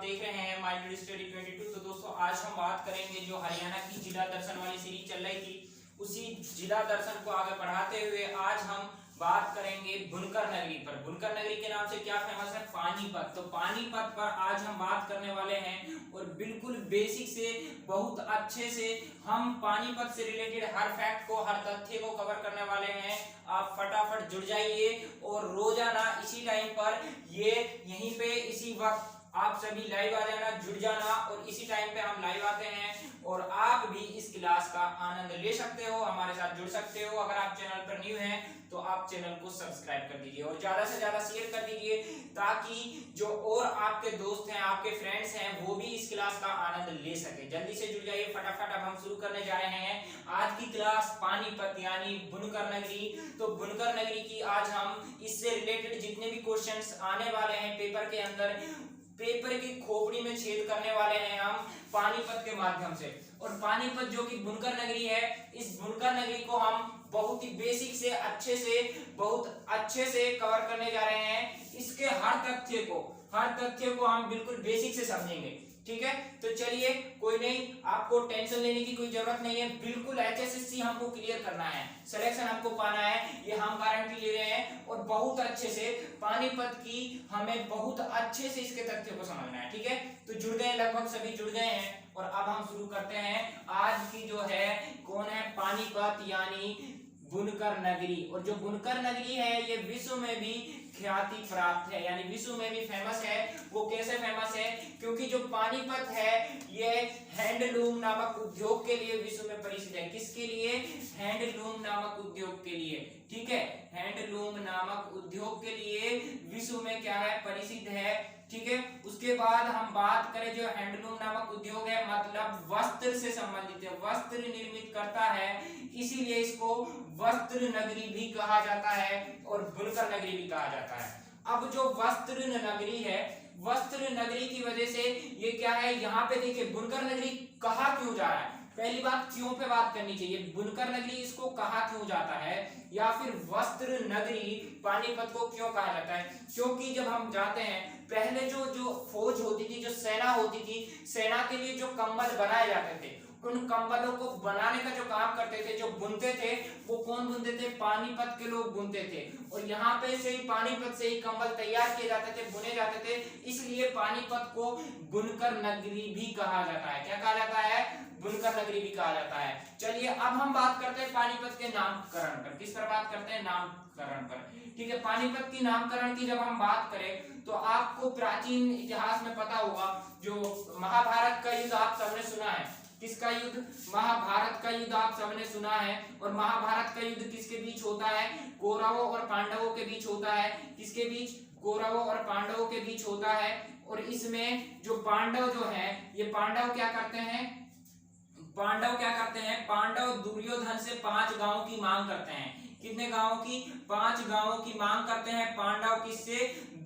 देख रहे हैं माइंड स्टडी 22। तो दोस्तों आज हम बात करेंगे जो हरियाणा की जिला दर्शन वाली सीरीज चल रही थी, उसी जिला दर्शन को आगे बढ़ाते हुए आज हम बात करेंगे बुनकर नगरी पर। बुनकर नगरी के नाम से क्या फेमस है? पानीपत। तो पानीपत पर आज हम बात करने वाले हैं और बिल्कुल बेसिक से बहुत अच्छे से हम पानीपत से रिलेटेड हर फैक्ट को, हर तथ्य को कवर करने वाले हैं। आप फटाफट जुड़ जाइए और रोजाना इसी टाइम पर यहीं पे इसी वक्त आप सभी लाइव आ जाना, जुड़ जाना और इसी टाइम पे हम लाइव आते हैं और आप भी इस क्लास का आनंद ले सकते हो, हमारे साथ जुड़ सकते हो। अगर आप चैनल पर न्यू हैं तो आप चैनल को सब्सक्राइब कर दीजिए और ज्यादा से ज्यादा शेयर कर दीजिए ताकि जो और आपके दोस्त हैं, आपके फ्रेंड्स हैं, वो भी इस क्लास का आनंद ले सके। जल्दी से जुड़ जाइए फटाफट। अब हम शुरू करने जा रहे हैं आज की क्लास पानीपत यानी बुनकर नगरी। तो बुनकर नगरी की आज हम इससे रिलेटेड जितने भी क्वेश्चंस आने वाले हैं पेपर के अंदर, पेपर की खोपड़ी में छेद करने वाले हैं हम पानीपत के माध्यम से। और पानीपत जो कि बुनकर नगरी है, इस बुनकर नगरी को हम बहुत ही बेसिक से बहुत अच्छे से कवर करने जा रहे हैं। इसके हर तथ्य को हम बिल्कुल बेसिक से समझेंगे, ठीक है। तो चलिए, कोई नहीं, आपको टेंशन लेने की कोई जरूरत नहीं है। बिल्कुल HSSC हमको क्लियर करना है, सिलेक्शन हमको पाना है, ये हम गारंटी ले रहे हैं। और बहुत अच्छे से पानीपत की हमें बहुत अच्छे से इसके तथ्यों को समझना है, ठीक है। तो जुड़ गए, लगभग सभी जुड़ गए हैं और अब हम शुरू करते हैं। आज की जो है कौन है? पानीपत यानी बुनकर नगरी। और जो बुनकर नगरी है ये विश्व में भी ख्याति प्राप्त है, यानी विश्व में भी फेमस है। वो कैसे फेमस है? क्योंकि जो पानीपत है ये हैंडलूम नामक उद्योग के लिए विश्व में प्रसिद्ध है। किसके लिए? हैंडलूम नामक उद्योग के लिए, ठीक है। हैंडलूम नामक उद्योग के लिए विश्व में क्या है? प्रसिद्ध है, ठीक है। उसके बाद हम बात करें जो हैंडलूम नामक उद्योग है मतलब वस्त्र से संबंधित है, वस्त्र निर्मित करता है, इसीलिए इसको वस्त्र नगरी भी कहा जाता है और बुनकर नगरी भी कहा जाता है। अब जो वस्त्र नगरी है, वस्त्र नगरी की वजह से ये क्या है, यहाँ पे देखिए बुनकर नगरी कहा क्यों जा रहा है। पहली बात क्यों पे बात करनी चाहिए, बुनकर नगरी इसको कहा क्यों जाता है या फिर वस्त्र नगरी पानीपत को क्यों कहा जाता है? क्योंकि जब हम जाते हैं पहले जो फौज होती थी, जो सेना होती थी, सेना के लिए जो कंबल बनाए जाते थे, उन कंबलों को बनाने का जो काम करते थे, जो बुनते थे, वो कौन बुनते थे? पानीपत के लोग बुनते थे। और यहाँ पे से ही पानीपत से ही कंबल तैयार किए जाते थे, बुने जाते थे, इसलिए पानीपत को बुनकर नगरी भी कहा जाता है। क्या कहा जाता है? बुनकर नगरी भी कहा जाता है। चलिए अब हम बात करते हैं पानीपत के नामकरण पर। किस पर बात करते हैं? नामकरण पर, ठीक है। पानीपत की नामकरण की जब हम बात करें तो आपको प्राचीन इतिहास में पता होगा, जो महाभारत का युद्ध आप सबने सुना है। किसका युद्ध? महाभारत का युद्ध आप सबने सुना है। और महाभारत का युद्ध किसके बीच होता है? कौरवों और पांडवों के बीच होता है। किसके बीच? कौरवों और पांडवों के बीच होता है। और इसमें जो पांडव जो है, ये पांडव क्या करते हैं? पांडव दुर्योधन से 5 गांवों की मांग करते हैं। कितने गांवों की? 5 गांवों की मांग करते हैं पांडव। किससे?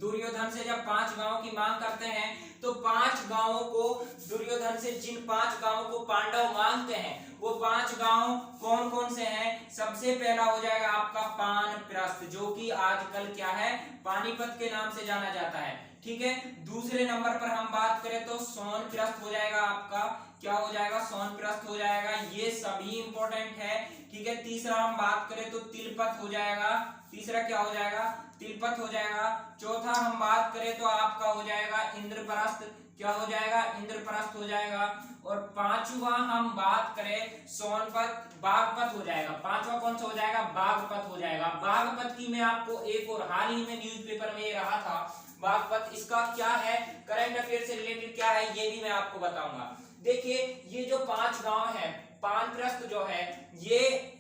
दुर्योधन से। जब 5 गांवों की मांग करते हैं तो 5 गांवों को दुर्योधन से, जिन 5 गांवों को पांडव मांगते हैं, वो 5 गांव कौन कौन से हैं? सबसे पहला हो जाएगा आपका पानप्रस्थ, जो कि आजकल क्या है? पानीपत के नाम से जाना जाता है, ठीक है। दूसरे नंबर पर हम बात करें तो सोनप्रस्थ हो जाएगा आपका। क्या हो जाएगा? सोनप्रस्थ हो जाएगा। ये सभी इंपॉर्टेंट है, ठीक है। तीसरा हम बात करें तो तिलपत हो जाएगा। तीसरा क्या हो जाएगा? तिलपत हो जाएगा। चौथा हम बात करें तो आपका हो जाएगा इंद्रप्रस्थ। क्या हो जाएगा? इंद्रप्रस्थ हो जाएगा। और पांचवा हम बात करें सोनपत, बागपत हो जाएगा। पांचवा कौन सा हो जाएगा? बागपत हो जाएगा। बागपत की मैं आपको एक और हाल ही में न्यूज़पेपर में ये रहा था बागपत, इसका क्या है, करंट अफेयर से रिलेटेड क्या है, ये भी मैं आपको बताऊंगा। देखिए ये जो 5 गांव है, पानप्रस्थ जो है, ये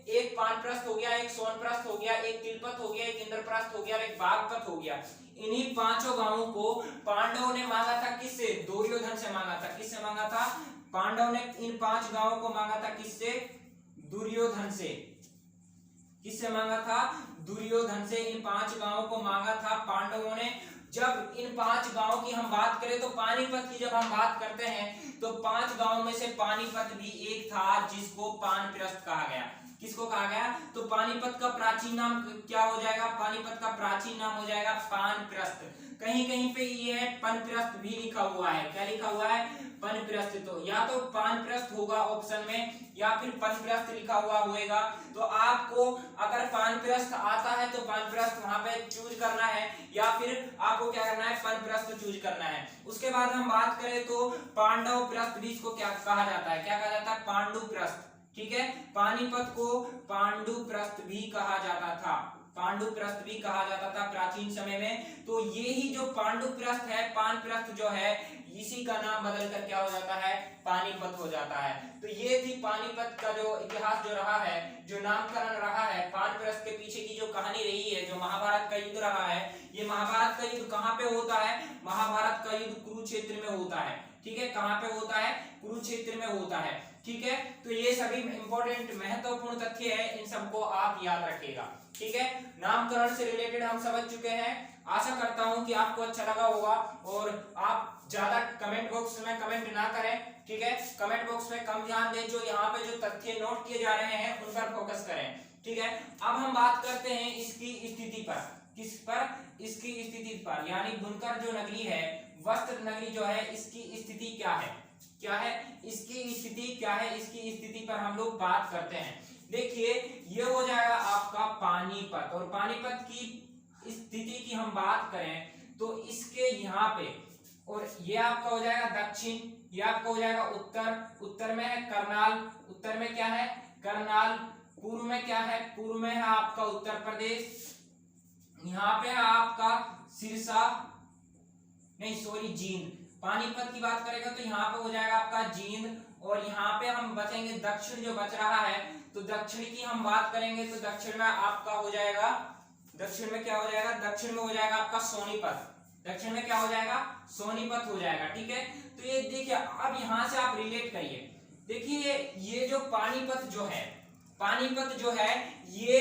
एक पानप्रस्थ हो गया, एक सोनप्रस्थ हो गया, एक तिलपत हो गया, एक इंद्रप्रस्थ हो गया और एक बागपत हो गया। इन्हीं 5 गांवों को पांडवों ने मांगा था। किससे? दुर्योधन से मांगा था। किससे मांगा था? पांडव ने इन 5 गांवों को मांगा था। किससे? दुर्योधन से। किससे मांगा था? दुर्योधन से इन 5 गांवों को मांगा था पांडवों ने। जब इन 5 गांवों की हम बात करें तो पानीपत की जब हम बात करते हैं तो 5 गांवों में से पानीपत भी एक था जिसको पानप्रस्थ कहा गया। किसको कहा गया? तो पानीपत का प्राचीन नाम क्या हो जाएगा? पानीपत का प्राचीन नाम हो जाएगा पानप्रस्थ। कहीं कहीं पे ये पनप्रस्थ भी लिखा हुआ है। क्या लिखा हुआ है? पनप्रस्थ। तो या तो पानप्रस्थ होगा ऑप्शन में या फिर पनप्रस्थ लिखा हुआ होएगा। तो आपको अगर पानप्रस्थ आता है तो पानप्रस्थ वहां पे चूज करना है, या फिर आपको क्या करना है? पनप्रस्थ चूज करना है। उसके बाद हम बात करें तो पांडव प्रस्थ भी इसको क्या कहा जाता है? क्या कहा जाता है? पांडुप्रस्थ। ठीक है, पानीपत को पांडुप्रस्थ भी कहा जाता था, पांडुप्रस्थ भी कहा जाता था प्राचीन समय में। तो ये ही जो पांडुप्रस्थ है, पानप्रस्थ जो है, इसी का नाम बदलकर क्या हो जाता है? पानीपत हो जाता है। तो ये थी पानीपत का जो इतिहास जो रहा है, जो नामकरण रहा है, पानप्रस्थ के पीछे की जो कहानी रही है, जो महाभारत का युद्ध रहा है। ये महाभारत का युद्ध कहाँ पे होता है? महाभारत का युद्ध कुरुक्षेत्र में होता है। ठीक है, कहाँ पे होता है? कुरुक्षेत्र में होता है। ठीक है, तो ये सभी इंपॉर्टेंट महत्वपूर्ण तथ्य है, इन सबको आप याद रखिएगा। ठीक है, नामकरण से रिलेटेड हम समझ चुके हैं। आशा करता हूं कि आपको अच्छा लगा होगा और आप ज्यादा कमेंट बॉक्स में कमेंट ना करें। ठीक है, कमेंट बॉक्स में कम ध्यान दें, जो यहाँ पे जो तथ्य नोट किए जा रहे हैं उन पर फोकस करें। ठीक है, अब हम बात करते हैं इसकी स्थिति पर। किस पर? इसकी स्थिति पर, यानी बुनकर जो नगरी है, वस्त्र नगरी जो है, इसकी स्थिति क्या है? क्या है इसकी स्थिति? क्या है इसकी स्थिति पर हम लोग बात करते हैं। देखिए, ये हो जाएगा आपका पानीपत, और पानीपत की स्थिति की हम बात करें तो इसके यहाँ पे, और ये आपका हो जाएगा दक्षिण, ये आपका हो जाएगा उत्तर। उत्तर में है करनाल, उत्तर में क्या है? करनाल। पूर्व में क्या है? पूर्व में है आपका उत्तर प्रदेश। यहाँ पे है आपका सिरसा, नहीं सॉरी जींद। पानीपत की बात करेगा तो यहाँ पे हो जाएगा आपका जींद, और यहाँ पे हम बचेंगे दक्षिण जो बच रहा है, तो दक्षिण की हम बात करेंगे तो दक्षिण में आपका हो जाएगा, दक्षिण में क्या हो जाएगा? दक्षिण में हो जाएगा आपका सोनीपत। दक्षिण में क्या हो जाएगा? सोनीपत हो जाएगा। ठीक है, तो ये देखिए, अब यहां से आप रिलेट करिए। देखिए, ये जो पानीपत जो है, पानीपत जो है, ये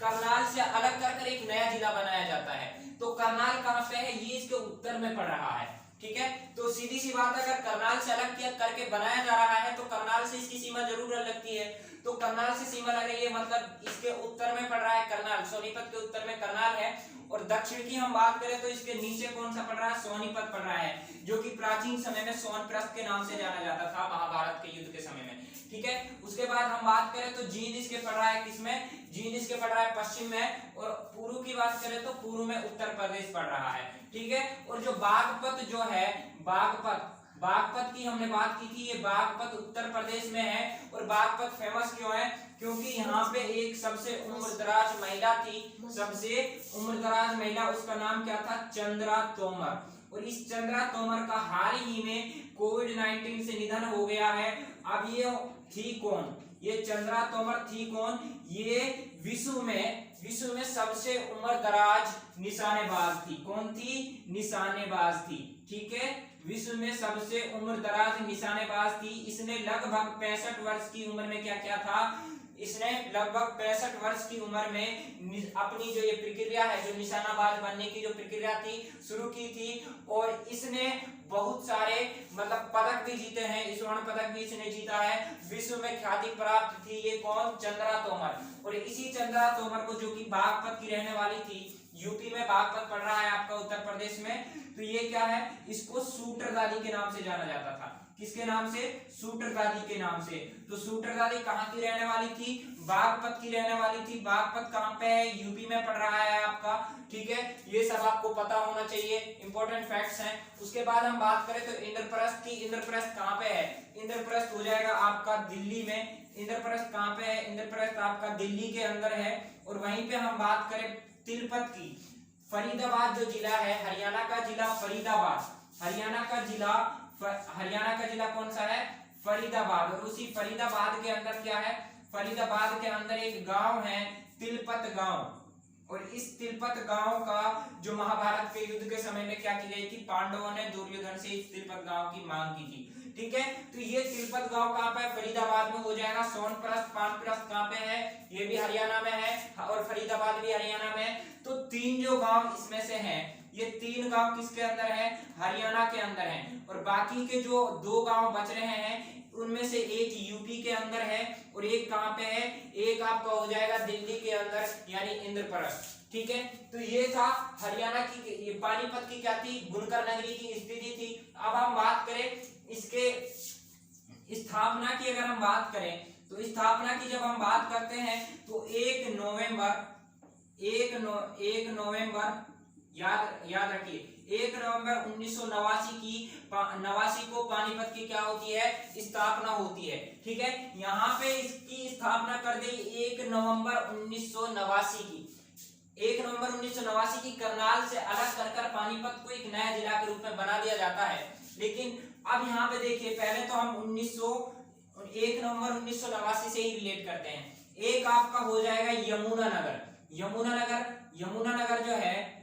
करनाल से अलग कर एक नया जिला बनाया जाता है। तो करनाल कहां पे है? ये इसके उत्तर में पड़ रहा है। ठीक है, तो सीधी सी बात है, अगर करनाल से अलग किया करके बनाया जा रहा है तो करनाल से इसकी सीमा जरूर लगती है। तो करनाल से सीमा लग रही है, मतलब इसके उत्तर में पड़ रहा है करनाल, सोनीपत के उत्तर में करनाल है। और दक्षिण की हम बात करें तो इसके नीचे कौन सा पड़ रहा है? सोनीपत पड़ रहा है, जो कि प्राचीन समय में सोनप्रस्थ के नाम से जाना जाता था महाभारत के युद्ध के समय में। ठीक है, उसके बाद हम बात करें तो जींद इसके पड़ रहा है किसमें? जींद इसके पड़ रहा है पश्चिम में, और पूर्व की बात करें तो पूर्व में उत्तर प्रदेश पड़ रहा है। ठीक है, और जो बागपत जो है, बागपत, बागपत की हमने बात की थी, ये बागपत उत्तर प्रदेश में है। और बागपत फेमस क्यों है? क्योंकि यहाँ पे एक सबसे उम्रदराज महिला थी, सबसे उम्रदराज महिला, उसका नाम क्या था? चंद्रा तोमर। और इस चंद्रा तोमर का हाल ही में कोविड-19 से निधन हो गया है। अब ये थी कौन? ये चंद्रा तोमर थी कौन? ये विश्व में सबसे उम्रदराज निशानेबाज थी। कौन थी? निशानेबाज थी। ठीक है, विश्व में सबसे उम्रदराज निशानेबाज थी। इसने लगभग 65 वर्ष की उम्र में क्या किया था? इसने लगभग 65 वर्ष की उम्र में अपनी जो ये प्रक्रिया है, जो निशानाबाज बनने की जो प्रक्रिया थी, शुरू की थी। और इसने बहुत सारे मतलब पदक भी जीते हैं, स्वर्ण पदक भी इसने जीता है, विश्व में ख्याति प्राप्त थी। ये कौन? चंद्रा तोमर। और इसी चंद्रा तोमर को, जो कि बागपत की रहने वाली थी, यूपी में बागपत पड़ रहा है आपका उत्तर प्रदेश में, तो ये क्या है? इसको शूटर दादी के नाम से जाना जाता था। किसके नाम से? शूटर दादी के नाम से। तो शूटर दादी कहाँ की रहने वाली थी? बागपत की रहने वाली थी। बागपत कहाँ पे है? यूपी में पड़ रहा है आपका। ठीक है, ये सब आपको पता होना चाहिए, इंपॉर्टेंट फैक्ट्स हैं। उसके बाद हम बात करें तो इंद्रप्रस्थ की, इंद्रप्रस्थ कहाँ पे है? इंद्रप्रस्थ हो जाएगा आपका दिल्ली में। इंद्रप्रस्थ कहाँ पे है? इंद्रप्रस्थ आपका दिल्ली के अंदर है। और वहीं पे हम बात करें तिलपत की, फरीदाबाद जो जिला है, हरियाणा का जिला फरीदाबाद, हरियाणा का जिला कौन सा है? फरीदाबाद। और उसी फरीदाबाद के अंदर क्या है? फरीदाबाद के अंदर एक गांव है तिलपत गांव। और इस तिलपत गांव का जो महाभारत के युद्ध के समय में क्या की गई थी? पांडवों ने दुर्योधन से इस तिलपत गांव की मांग की थी। ठीक है, तो ये तिलपत गांव कहाँ पे है? फरीदाबाद में हो जाएगा। सोनप्रस्थ, पानप्रस्थ कहाँ पे है? ये भी हरियाणा में है, और फरीदाबाद भी हरियाणा में है। तो तीन जो गांव इसमें से हैं, ये तीन गांव किसके अंदर है? हरियाणा के अंदर हैं। और बाकी के जो दो गांव बच रहे हैं, उनमें से एक यूपी के अंदर है, और एक कहां पे है? एक आपका हो जाएगा दिल्ली के अंदर, यानी इंद्रप्रस्थ। ठीक है, तो ये था हरियाणा की, ये पानीपत की क्या थी, बुनकर नगरी की स्थिति थी। अब हम बात करें इसके स्थापना की, अगर हम बात करें तो स्थापना की जब हम बात करते हैं तो 1 नवंबर याद रखिए 1 नवंबर 1989 को पानीपत की क्या होती है, स्थापना होती है। ठीक है, यहाँ पे इसकी स्थापना कर दी 1 नवंबर 1989 की। 1 नवंबर 1989 की करनाल से अलग कर पानीपत को एक नया जिला के रूप में बना दिया जाता है। लेकिन अब यहाँ पे देखिए, पहले तो हम 1 नवंबर 1989 से ही रिलेट करते हैं। एक आपका हो जाएगा यमुनानगर। यमुनानगर जो है,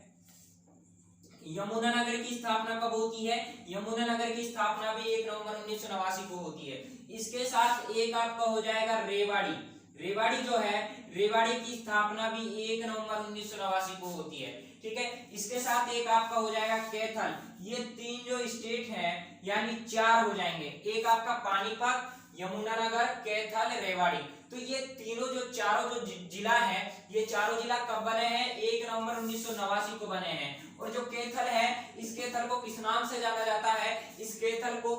यमुनानगर की स्थापना कब होती है, यमुनानगर की स्थापना भी 1 नवंबर 1989 को होती है। इसके साथ एक आपका हो जाएगा रेवाड़ी जो है, रेवाड़ी की स्थापना भी 1 नवंबर 1989 को होती है। ठीक है, इसके साथ एक आपका हो जाएगा कैथल। ये 3 जो स्टेट हैं यानी 4 हो जाएंगे, एक आपका पानीपत, यमुनानगर, कैथल, रेवाड़ी। तो ये तीनों जो चारों जो जिला हैं, ये चारों जिला कब बने हैं, 1 नवंबर 1989 को बने हैं। और जो कैथल है, इस कैथल को किस नाम से जाना जाता है, इस कैथल को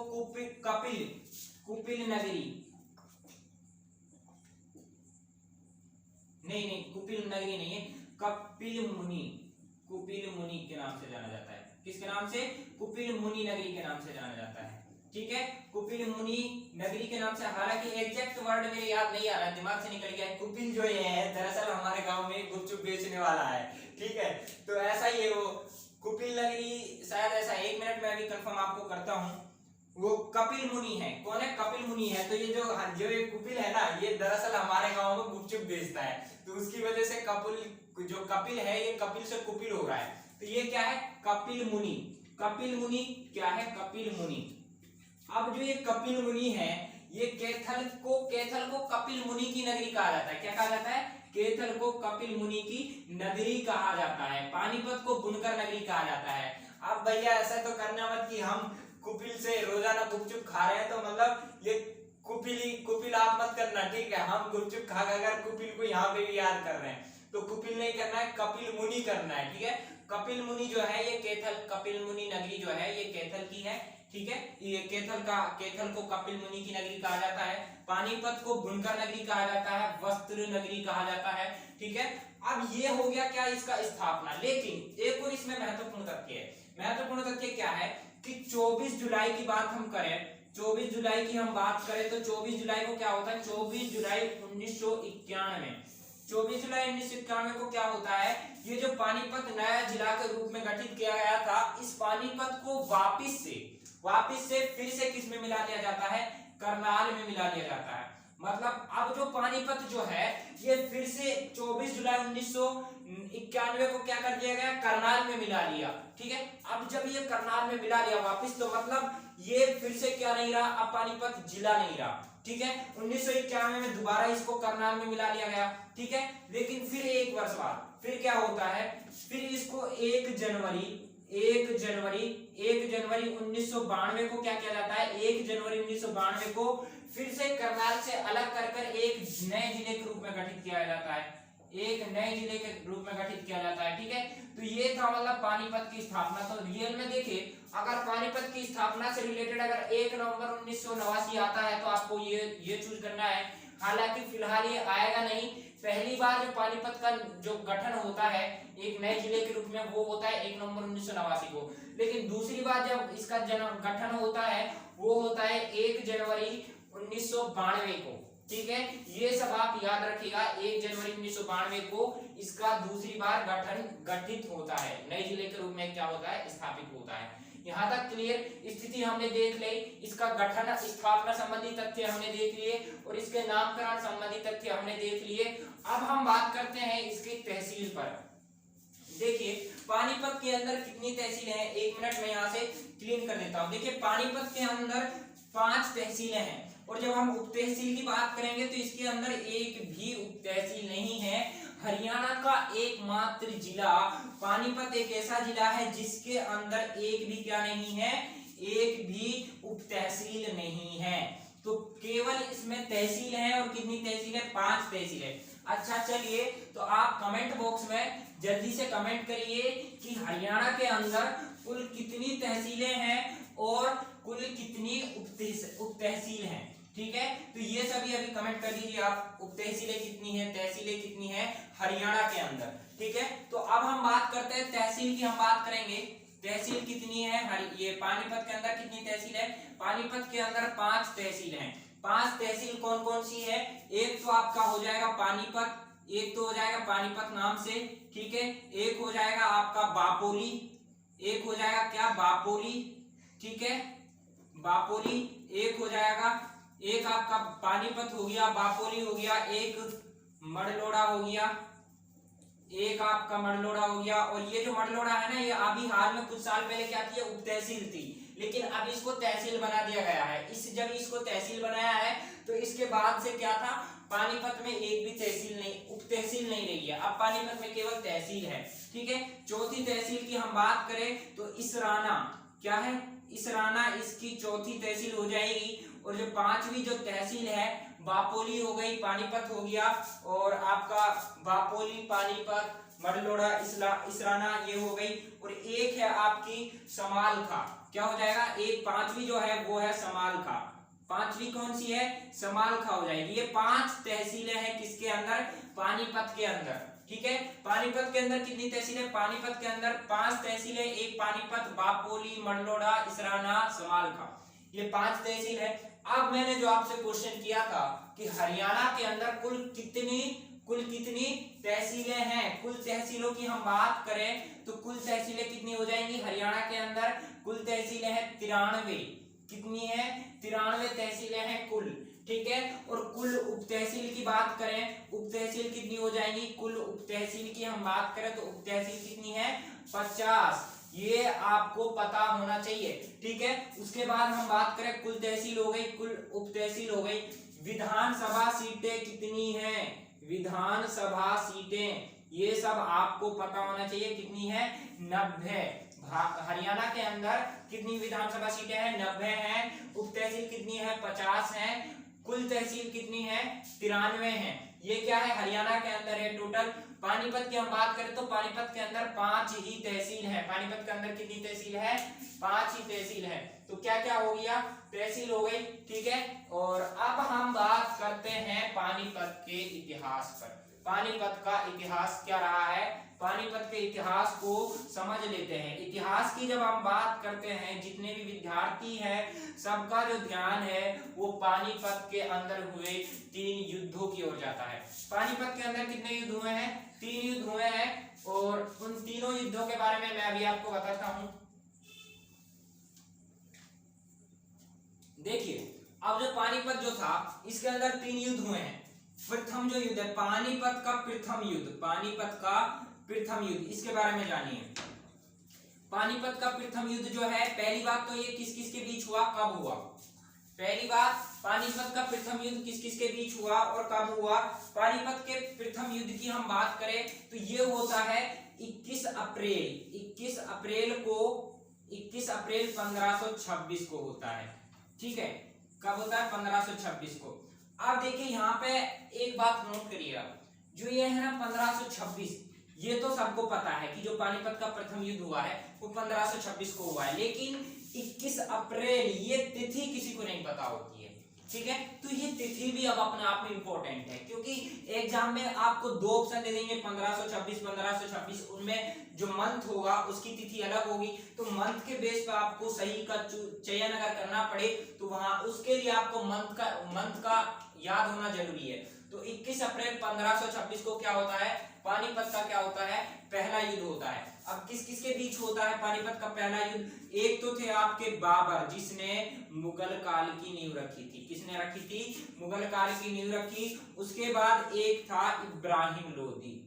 कुपिल नगरी, नहीं कुपिल नगरी नहीं है, कुपिल मुनि के नाम से जाना जाता है। किसके नाम से, कुपिल मुनि नगरी के नाम से जाना जाता है। ठीक है, कुपिल मुनि नगरी के नाम से। हालांकि एग्जैक्ट वर्ड मेरे याद नहीं आ रहा, दिमाग से निकल गया। कुपिल जो ये है दरअसल हमारे गांव में गुपचुप बेचने वाला है। ठीक है, तो ऐसा ही है वो कुपिल नगरी, शायद ऐसा। 1 मिनट में अभी कंफर्म आपको करता हूँ। वो कपिल मुनि है। कौन है, कपिल मुनि है। तो ये जो ये कुपिल है ना, ये दरअसल हमारे गांव में गुपचुप बेचता है, तो उसकी वजह से जो कपिल है, ये कपिल से कुपिल हो रहा है। तो ये क्या है, कपिल मुनि क्या है, कपिल मुनि। अब जो ये कपिल मुनि है, ये कैथल को कपिल मुनि की नगरी कहा जाता है। क्या कहा जाता है, कैथल को कपिल मुनि की नगरी कहा जाता है। पानीपत को बुनकर नगरी कहा जाता है। अब भैया ऐसा तो करना मत कि हम कुपिल से रोजाना गुपचुप खा रहे हैं, तो मतलब ये कुपिल आप मत करना। ठीक है, हम गुपचुप खा कर कुपिल को यहाँ पे भी याद कर रहे हैं, तो कुपिल नहीं करना है, कपिल मुनि करना है। ठीक है, कपिल मुनि जो है ये कपिल मुनि नगरी जो है ये कैथल की है। ठीक है, ये कैथल को कपिल मुनि की नगरी कहा जाता है। पानीपत को बुनकर नगरी कहा जाता है, वस्त्र नगरी कहा जाता है। ठीक है, अब ये हो गया क्या, इसका स्थापना। लेकिन एक और इसमें महत्वपूर्ण तथ्य क्या है कि 24 जुलाई की बात हम करें, 24 जुलाई की हम बात करें तो 24 जुलाई को क्या होता है, 24 जुलाई 1991, 24 जुलाई 1991 को क्या होता है, ये जो पानीपत नया जिला के रूप में गठित किया गया था, इस पानीपत को वापिस से फिर से किस में मिला दिया जाता है, करनाल में मिला दिया जाता है। मतलब अब जो पानीपत जो है ये फिर से 24 जुलाई 1991 को क्या कर दिया गया, करनाल में मिला लिया। ठीक है, अब जब ये करनाल में मिला लिया वापिस, तो मतलब ये फिर से क्या नहीं रहा, अब पानीपत जिला नहीं रहा। ठीक है, 1991 में दोबारा इसको करनाल में मिला लिया गया। ठीक है, लेकिन फिर 1 वर्ष बाद फिर क्या होता है, फिर इसको 1 जनवरी 1992 को क्या किया जाता है, 1 जनवरी 1992 को फिर से करनाल से अलग कर एक नए जिले के रूप में गठित किया जाता है, ठीक है, तो ये था मतलब पानीपत की स्थापना। तो रियल में देखिए, अगर पानीपत की स्थापना से रिलेटेड अगर 1 नवंबर 1989 आता है तो आपको ये चूज करना है। हालांकि फिलहाल ये आएगा नहीं। पहली बार जो पानीपत का जो गठन होता है एक नए जिले के रूप में, वो होता है 1 नवंबर 1989 को। लेकिन दूसरी बार जब इसका गठन होता है वो होता है 1 जनवरी 1992 को। ठीक है, ये सब आप याद रखिएगा। 1 जनवरी 1992 को इसका दूसरी बार गठित होता है, नए जिले के रूप में क्या होता है, स्थापित होता है। यहाँ तक क्लियर। स्थिति हमने देख ली, इसका गठन स्थापना संबंधी तथ्य हमने देख लिए और इसके नामकरण संबंधी तथ्य हमने देख लिए। अब हम बात करते हैं इसकी तहसील पर। देखिए पानीपत के अंदर कितनी तहसीलें हैं, 1 मिनट में यहाँ से क्लीन कर देता हूँ। देखिए पानीपत के अंदर 5 तहसीलें हैं और जब हम उप तहसील की बात करेंगे तो इसके अंदर एक भी उप तहसील नहीं है। हरियाणा का एकमात्र जिला पानीपत एक ऐसा जिला है जिसके अंदर एक भी क्या नहीं है, एक भी उप तहसील नहीं है। तो केवल इसमें तहसील है और कितनी तहसील है, 5 तहसील है। अच्छा चलिए, तो आप कमेंट बॉक्स में जल्दी से कमेंट करिए कि हरियाणा के अंदर कुल कितनी तहसीलें हैं और कुल कितनी उप तहसील हैं। ठीक है, तो ये सभी अभी कमेंट कर दीजिए आप, उप तहसीलें कितनी है, तहसीलें कितनी है हरियाणा के अंदर। ठीक है, तो अब हम बात करते हैं तहसील की, हम बात करेंगे तहसील कितनी है। ये पानीपत के अंदर कितनी तहसील है, पानीपत के अंदर 5 तहसील हैं। 5 तहसील कौन कौन सी है, एक तो आपका हो जाएगा पानीपत, एक तो हो जाएगा पानीपत नाम से, ठीक है, एक हो जाएगा आपका बापोली, एक हो जाएगा क्या बापोली, ठीक है बापोली, एक हो जाएगा, एक आपका पानीपत हो गया, बापोली हो गया, एक मडलोड़ा हो गया, एक आपका मडलोड़ा हो गया। और ये जो मडलोड़ा है ना, ये अभी हाल में कुछ साल पहले क्या थी, उप तहसील थी, लेकिन अब इसको तहसील बना दिया गया है। जब इसको तहसील बनाया है तो इसके बाद से क्या था, पानीपत में एक भी तहसील नहीं, उप तहसील नहीं रही है, अब पानीपत में केवल तहसील है। ठीक है, चौथी तहसील की हम बात करें तो इसराना, क्या है इसराना, इसकी चौथी तहसील हो जाएगी। और जो 5वीं जो तहसील है बापोली हो गई, पानीपत हो गया, और आपका बापोली, पानीपत, मडलोड़ा, इसराना ये हो गई। और एक है आपकी समालखा, क्या हो जाएगा, एक 5वीं जो है वो है समालखा, 5वीं कौन सी है, समालखा हो जाएगी। ये 5 तहसीलें हैं किसके अंदर, पानीपत के अंदर। ठीक है, पानीपत के अंदर कितनी तहसील है, पानीपत के अंदर 5 तहसील है, एक पानीपत, बापोली, मडलोड़ा, इसराना, समालखा, ये 5 तहसील है। अब मैंने जो आपसे क्वेश्चन किया था कि हरियाणा के अंदर कुल कितनी तहसीलें हैं, कुल तहसीलों की हम बात करें तो कुल तहसीलें कितनी हो जाएंगी, हरियाणा के अंदर कुल तहसीलें हैं 93, कितनी है 93 तहसीलें हैं कुल। ठीक है, और कुल उप तहसील की बात करें, उप तहसील कितनी हो जाएंगी, कुल उप तहसील की हम बात करें तो उप तहसील कितनी है 50, ये आपको पता होना चाहिए। ठीक है, उसके बाद हम बात करें, कुल तहसील हो गई, कुल उप तहसील हो गई, विधानसभा सीटें कितनी हैं, विधानसभा सीटें ये सब आपको पता होना चाहिए, कितनी है 90। हरियाणा के अंदर कितनी विधानसभा सीटें हैं, 90 हैं। उप तहसील कितनी है 50 हैं। कुल तहसील कितनी है 93 हैं। ये क्या है हरियाणा के अंदर है टोटल। पानीपत की हम बात करें तो पानीपत के अंदर 5 ही तहसील है। पानीपत के अंदर कितनी तहसील है 5 ही तहसील है। तो क्या क्या हो गया तहसील हो गई। ठीक है, और अब हम बात करते हैं पानीपत के इतिहास पर। पानीपत का इतिहास क्या रहा है, पानीपत के इतिहास को समझ लेते हैं। इतिहास की जब हम बात करते हैं, जितने भी विद्यार्थी हैं सबका जो ध्यान है वो पानीपत के अंदर हुए 3 युद्धों की ओर जाता है। पानीपत के अंदर कितने युद्ध हुए हैं 3 युद्ध हुए हैं, और उन तीनों युद्धों के बारे में मैं अभी आपको बताता हूं। देखिए, अब जो पानीपत जो था इसके अंदर 3 युद्ध हुए हैं। प्रथम जो युद्ध है पानीपत का प्रथम युद्ध, पानीपत का प्रथम युद्ध, इसके बारे में जानिए। पानीपत का प्रथम युद्ध जो है, पहली बात तो ये किस किस के बीच हुआ, कब हुआ। पहली बात, पानीपत का प्रथम युद्ध किस किस के बीच हुआ और कब हुआ। पानीपत के प्रथम युद्ध की हम बात करें तो ये होता है 21 अप्रैल 1526 को होता है। ठीक है, कब होता है 1526 को। अब देखिए यहाँ पे एक बात नोट करिएगा, जो ये है ना 1526, ये तो सबको पता है कि जो पानीपत का प्रथम युद्ध हुआ है वो 1526 को हुआ है, लेकिन 21 अप्रैल ये तिथि किसी को नहीं पता होती है। ठीक है, तो ये तिथि भी अब अपने आप में इंपॉर्टेंट है, क्योंकि एग्जाम में आपको 2 ऑप्शन दे देंगे 1526, उनमें जो मंथ होगा उसकी तिथि अलग होगी, तो मंथ के बेस पर आपको सही का चयन अगर करना पड़े तो वहां उसके लिए आपको मंथ का याद होना जरूरी है। तो 21 अप्रैल 1526 को क्या होता है, पानीपत का क्या होता है, पहला युद्ध होता है। अब किस किस के बीच होता है पानीपत का पहला युद्ध, एक तो थे आपके बाबर, जिसने मुगल काल की नींव रखी थी। किसने रखी थी, मुगल काल की नींव रखी। उसके बाद एक था इब्राहिम लोदी।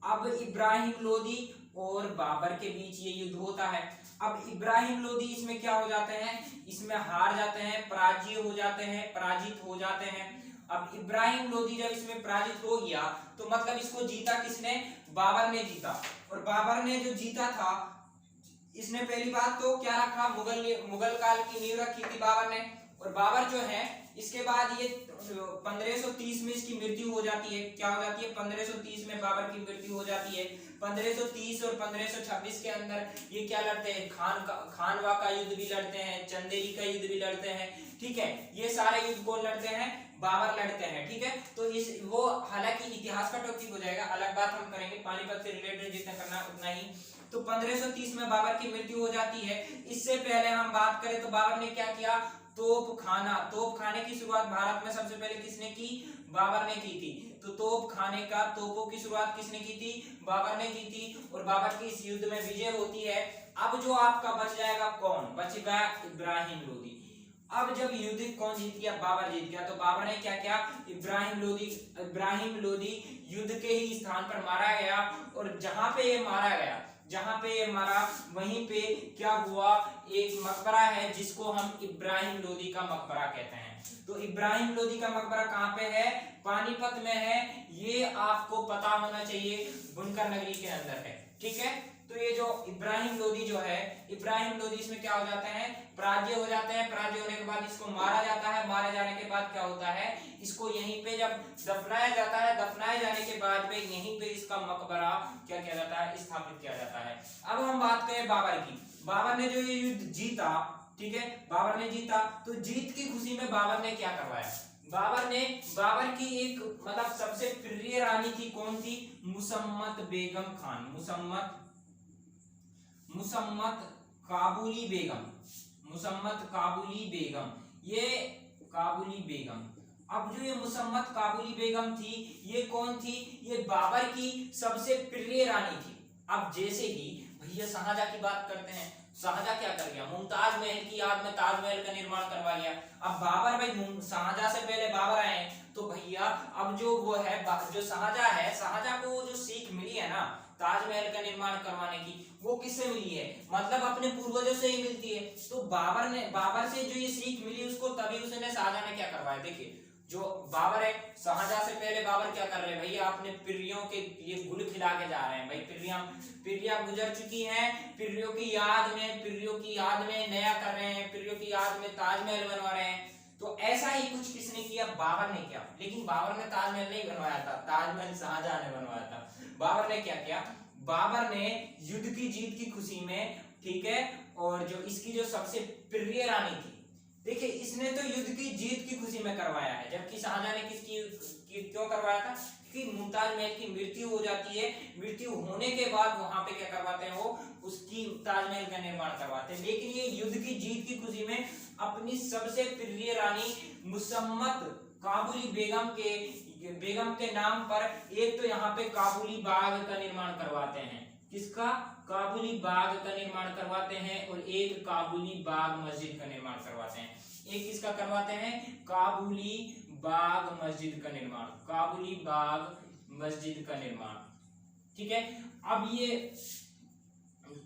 अब इब्राहिम लोदी और बाबर के बीच ये युद्ध होता है। अब इब्राहिम लोदी इसमें क्या हो जाते हैं, इसमें हार जाते हैं, पराजित हो जाते हैं। अब इब्राहिम लोदी जब इसमें पराजित हो गया तो मतलब इसको जीता किसने, बाबर ने जीता। और बाबर ने जो जीता था, इसने पहली बात तो क्या रखा, मुगल काल की नींव रखी थी बाबर ने। और बाबर जो है इसके बाद ये 1530 में इसकी मृत्यु हो जाती है। क्या हो जाती है? 1530 में बाबर की मृत्यु हो जाती है। 1530 और 1526 के अंदर ये क्या लड़ते हैं? खानवा का युद्ध भी लड़ते हैं, चंदेरी का युद्ध भी लड़ते हैं, ठीक है। ये सारे युद्ध कौन लड़ते हैं? बाबर लड़ते हैं, ठीक है। तो इस वो हालांकि इतिहास का टॉपिक हो जाएगा, अलग बात हम करेंगे, पानीपत से रिलेटेड जितना करना है उतना ही। तो 1530 में बाबर की मृत्यु हो जाती है। इससे पहले हम बात करें तो बाबर ने क्या किया? तोप खाने की शुरुआत भारत में सबसे पहले किसने की? बाबर ने की थी। तो तोपों की शुरुआत किसने की थी? बाबर ने की थी। और बाबर की इस युद्ध में विजय होती है। अब जो आपका बच जाएगा, कौन बचेगा? इब्राहिम लोदी। अब जब युद्ध कौन जीत गया? बाबर जीत गया। तो बाबर ने क्या किया? इब्राहिम लोदी युद्ध के ही स्थान पर मारा गया। और जहां पे ये मारा वहीं पे क्या हुआ? एक मकबरा है जिसको हम इब्राहिम लोदी का मकबरा कहते हैं। तो इब्राहिम लोदी का मकबरा कहाँ पे है? पानीपत में है। ये आपको पता होना चाहिए, बुनकर नगरी के अंदर है, ठीक है। तो ये जो इब्राहिम लोदी जो है, इब्राहिम लोदी इसमें क्या हो जाते हैं? पराजय हो जाते हैं। पराजय होने के बाद इसको मारा जाता है। मारे जाने के बाद क्या होता है? इसको यहीं पे जब दफनाया जाता है, दफनाए जाने के बाद में यहीं पे इसका मकबरा क्या किया जाता है? स्थापित किया जाता है। अब हम बात करें बाबर की। बाबर ने जो ये युद्ध जीता, ठीक है, बाबर ने जीता, तो जीत की खुशी में बाबर ने क्या करवाया? बाबर की एक मतलब सबसे प्रिय रानी थी, कौन थी? मुसम्मत बेगम खान, मुसम्मत काबुली बेगम, ये काबुली बेगम। अब जो ये मुसम्मत काबुली बेगम थी, ये कौन थी? ये बाबर की सबसे प्रिय रानी थी। अब जैसे ही भैया शाहजहां की बात करते हैं, शाहजहां क्या कर गया? मुमताज महल की याद में ताजमहल का निर्माण करवा लिया। अब बाबर भाई शाहजहां से पहले बाबर आए, तो भैया अब जो वो है, जो शाहजहां है, शाहजहां को जो सीख मिली है ना ताजमहल का निर्माण करवाने की, वो किससे मिली है? मतलब अपने पूर्वजों से ही मिलती है। तो बाबर से जो ये सीख मिली उसको तभी उसने शाहजहां ने क्या करवाया? देखिए, जो बाबर है, शाहजहां से पहले बाबर क्या कर रहे हैं भैया? अपने पिर्रियों के ये गुल खिला के जा रहे हैं भाई। पिर्रियां गुजर चुकी हैं, पिर्रियों की याद में नया कर रहे हैं, पिर्रियों की याद में ताजमहल बनवा रहे हैं। तो ऐसा ही कुछ किसने किया? बाबर ने किया। लेकिन बाबर ने ताजमहल नहीं बनवाया था, ताजमहल शाहजहां ने बनवाया था। बाबर ने क्या किया? बाबर ने युद्ध की जीत की खुशी में, ठीक है, और जो इसकी जो सबसे प्रिय रानी थी, देखिए इसने तो युद्ध की जीत की खुशी में करवाया है, जबकि शाहजहां ने क्यों करवाया था? कि मुमताज महल की मृत्यु हो जाती है। मृत्यु होने के बाद वहां पे क्या करवाते हैं? वो उसकी ताजमहल का निर्माण करवाते हैं। लेकिन ये युद्ध की जीत की खुशी में अपनी सबसे प्रिय रानी मुसम्मत काबुली बेगम के नाम पर एक तो यहाँ पे काबुली बाग का निर्माण करवाते हैं। किसका? काबुली बाग का निर्माण करवाते हैं। और एक काबुली बाग मस्जिद का निर्माण करवाते हैं। एक किसका करवाते हैं? काबुली बाग मस्जिद का निर्माण, काबुली बाग मस्जिद का निर्माण, ठीक है। अब ये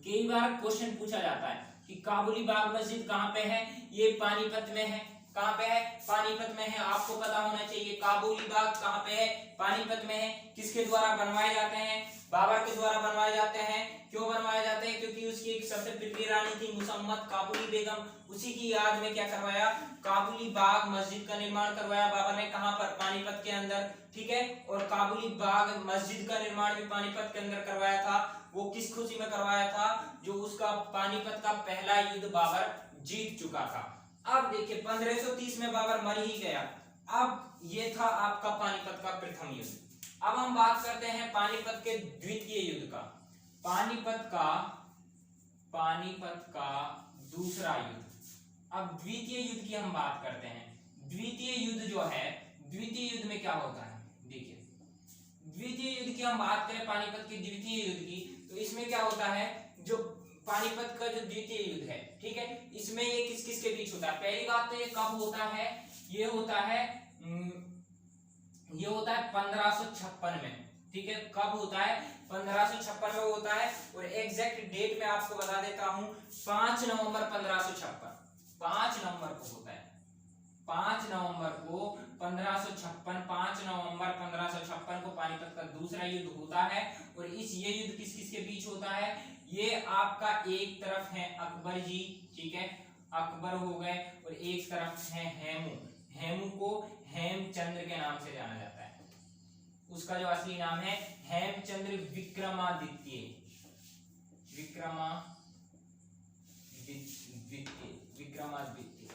कई बार क्वेश्चन पूछा जाता है कि काबुली बाग मस्जिद कहाँ पे है? ये पानीपत में है। कहाँ पे है? पानीपत में है। आपको पता होना चाहिए काबुली बाग कहाँ पे है? पानीपत में है। किसके द्वारा बनवाए जाते हैं? बाबर के द्वारा बनवाए जाते हैं। क्यों बनवाए जाते हैं? क्योंकि उसकी एक सबसे प्रिय रानी थी मुसम्मत काबुली बेगम, उसी की याद में क्या करवाया? काबुली बाग मस्जिद का निर्माण करवाया बाबर ने। कहाँ पर? पानीपत के अंदर, ठीक है। और काबुली बाग मस्जिद का निर्माण भी पानीपत के अंदर करवाया था। वो किस खुशी में करवाया था? जो उसका पानीपत का पहला युद्ध बाबर जीत चुका था। अब देखिए 1530 में बाबर मर ही गया। अब ये था आपका पानीपत का प्रथम युद्ध। अब हम बात करते हैं पानीपत के द्वितीय युद्ध का। पानीपत का दूसरा युद्ध। अब द्वितीय युद्ध की हम बात करते हैं। द्वितीय युद्ध जो है, द्वितीय युद्ध में क्या होता है? देखिए, द्वितीय युद्ध की हम बात करें पानीपत के द्वितीय युद्ध की, तो इसमें क्या होता है? जो पानीपत का जो द्वितीय युद्ध है, ठीक है, इसमें ये किस किस के बीच होता है? पहली बात तो ये कब होता है? ये होता है 1556 में, ठीक है। कब होता है? 1556 में होता है। और एग्जैक्ट डेट में आपको बता देता हूं, 5 नवंबर 1556, 5 नवंबर को होता है। 5 नवंबर को 1556 को पानीपत का दूसरा युद्ध होता है। और ये युद्ध किस किस के बीच होता है? ये आपका एक तरफ है अकबर जी, ठीक है, अकबर हो गए, और एक तरफ है हेमू। हेमू को हेमचंद्र के नाम से जाना जाता है। उसका जो असली नाम है हेमचंद्र विक्रमादित्य। विक्रमादित्य।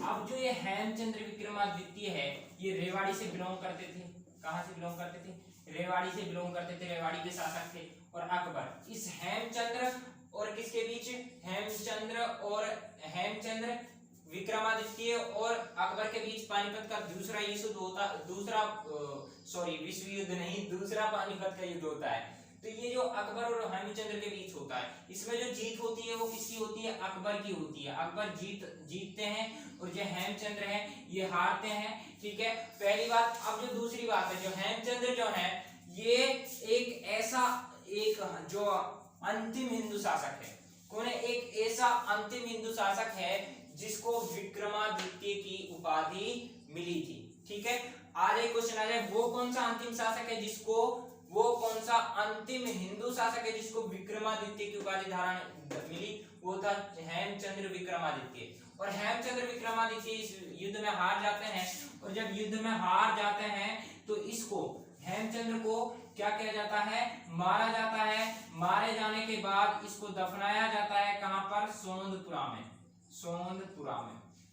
अब जो ये हेमचंद्र विक्रमादित्य है, ये रेवाड़ी से बिलोंग करते थे। कहां से बिलोंग करते थे? रेवाड़ी से बिलोंग करते थे। रेवाड़ी के शासक थे। और अकबर इस हेमचंद्र और किसके बीच? हेमचंद्र विक्रमादित्य और अकबर के बीच पानीपत का दूसरा युद्ध होता, विश्व युद्ध नहीं, दूसरा पानीपत का युद्ध होता है। तो ये जो अकबर और हेमचंद्र के बीच होता है, इसमें जो जीत होती है वो किसकी होती है? अकबर की होती है। अकबर जीतते हैं और जो हेमचंद्र है ये हारते हैं। ठीक है, पहली बात। अब जो दूसरी बात है, जो हेमचंद्र जो है ये एक ऐसा जो अंतिम हिंदू शासक है। कौन है? एक ऐसा अंतिम हिंदू शासक है जिसको विक्रमादित्य की उपाधि मिली थी। ठीक है, आज एक क्वेश्चन आ जाए, वो कौन सा अंतिम शासक है जिसको, वो कौन सा अंतिम हिंदू शासक है जिसको विक्रमादित्य की उपाधि धारण मिली? वो था हेमचंद्र विक्रमादित्य। और हेमचंद्र विक्रमादित्य इस युद्ध में हार जाते हैं। और जब युद्ध में हार जाते हैं तो इसको, हेमचंद्र को क्या किया जाता है? मारा जाता है। मारे जाने के बाद इसको दफनाया जाता है। कहां पर? सोंदपुरा में।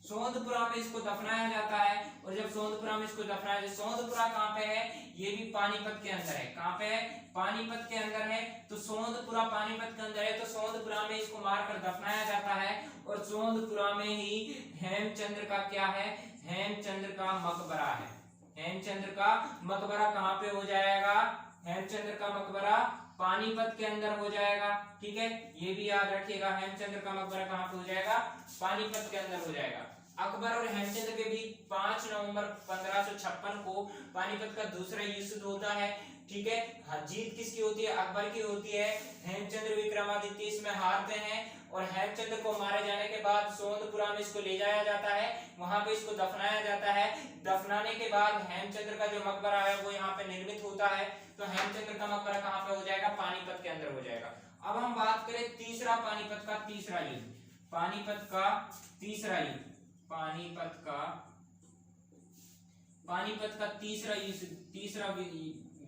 सोंदपुरा में इसको दफनाया जाता है। और जब सोंदपुरा में इसको दफनाया जाता है, सोंदपुरा कहां पे है? ये भी पानीपत के अंदर है। कहां पे है? पानीपत के अंदर है। तो सोंदपुरा पानीपत के अंदर है, तो सोंदपुरा में इसको मारकर दफनाया जाता है। और सोंदपुरा में ही हेमचंद्र का क्या है? हेमचंद्र का मकबरा है। हेमचंद्र का मकबरा कहां पे हो जाएगा? हेमचंद्र का मकबरा पानीपत के अंदर हो जाएगा। ठीक है, ये भी याद रखिएगा, हेमचंद्र का मकबरा कहां पे हो जाएगा? पानीपत के अंदर हो जाएगा। अकबर और हेमचंद्र के बीच 5 नवंबर 1556 को पानीपत का दूसरा युद्ध होता है। ठीक है, जीत किसकी होती है? अकबर की होती है। हेमचंद्र विक्रमादित्य इसमें हारते हैं। और हेमचंद्र को मारे जाने के बाद सोंदपुरा में इसको ले जाया जाता है, वहां पे इसको दफनाया जाता है। दफनाने के बाद हेमचंद्र का जो मकबरा है वो यहाँ पे निर्मित होता है। तो हेमचंद्र का मकबरा कहाँ पे हो जाएगा? पानीपत के अंदर हो जाएगा। अब हम बात करें तीसरा पानीपत का तीसरा युद्ध। पानीपत का तीसरा युद्ध, पानीपत का तीसरा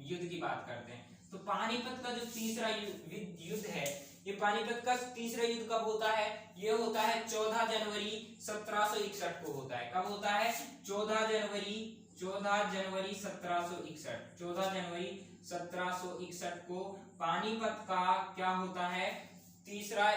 युद्ध की बात करते हैं। तो पानीपत का जो तीसरा युद्ध है, ये पानीपत का तीसरा युद्ध कब होता है? ये होता है 14 जनवरी 1761 को होता है। कब होता है? 14 जनवरी 1761। 14 जनवरी 1761 को पानीपत का क्या होता है? तीसरा